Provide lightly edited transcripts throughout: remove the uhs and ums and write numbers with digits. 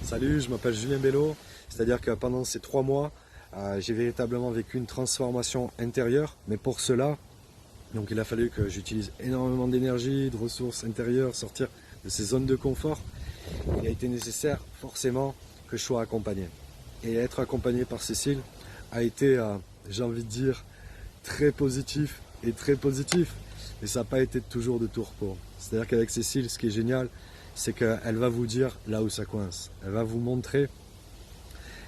Salut, je m'appelle Julien Bello, c'est-à-dire que pendant ces 3 mois, j'ai véritablement vécu une transformation intérieure, mais pour cela, donc il a fallu que j'utilise énormément d'énergie, de ressources intérieures, sortir de ces zones de confort. Il a été nécessaire forcément que je sois accompagné. Et être accompagné par Cécile a été, j'ai envie de dire, très positif et très positif. Mais ça n'a pas été toujours de tout repos. C'est-à-dire qu'avec Cécile, ce qui est génial, c'est qu'elle va vous dire là où ça coince. Elle va vous montrer,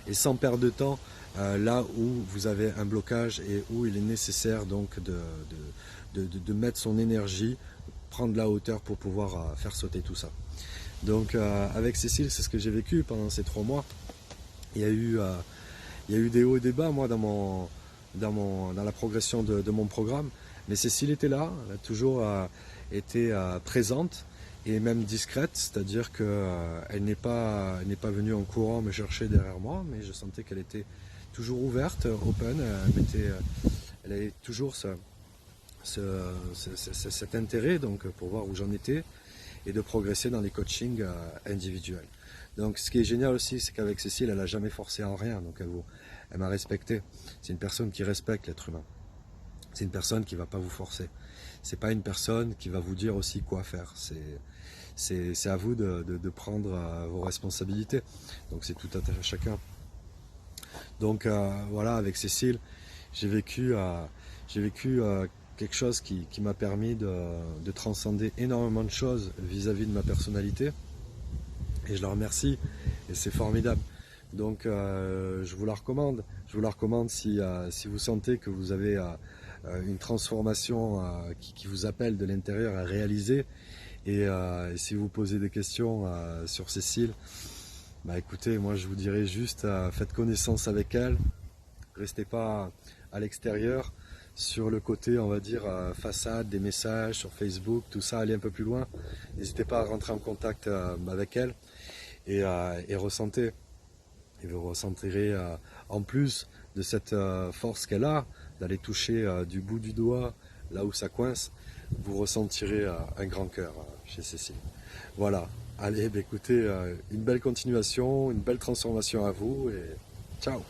et sans perdre de temps, là où vous avez un blocage et où il est nécessaire donc de mettre son énergie, prendre la hauteur pour pouvoir faire sauter tout ça. Donc avec Cécile, c'est ce que j'ai vécu pendant ces 3 mois. Il y a eu, des hauts et des bas moi dans la progression de mon programme. Mais Cécile était là, elle a toujours été présente et même discrète, c'est-à-dire qu'elle n'est pas venue en courant me chercher derrière moi, mais je sentais qu'elle était toujours ouverte, open, elle avait toujours cet intérêt donc, pour voir où j'en étais et de progresser dans les coachings individuels. Donc ce qui est génial aussi, c'est qu'avec Cécile, elle n'a jamais forcé en rien, donc elle m'a respecté. C'est une personne qui respecte l'être humain. C'est une personne qui ne va pas vous forcer. C'est pas une personne qui va vous dire aussi quoi faire. C'est à vous de prendre vos responsabilités. Donc c'est tout à chacun. Donc voilà, avec Cécile, j'ai vécu quelque chose qui m'a permis de transcender énormément de choses vis-à-vis de ma personnalité. Et je la remercie. Et c'est formidable. Donc je vous la recommande. Je vous la recommande si vous sentez que vous avez une transformation qui vous appelle de l'intérieur à réaliser. Et si vous posez des questions sur Cécile, bah écoutez, moi je vous dirais juste faites connaissance avec elle. Restez pas à l'extérieur. Sur le côté, on va dire, façade, des messages sur Facebook, tout ça, allez un peu plus loin. N'hésitez pas à rentrer en contact avec elle et ressentez. Et vous ressentirez, en plus de cette force qu'elle a, d'aller toucher du bout du doigt, là où ça coince, vous ressentirez un grand cœur chez Cécile. Voilà, allez, bah, écoutez, une belle continuation, une belle transformation à vous, et ciao!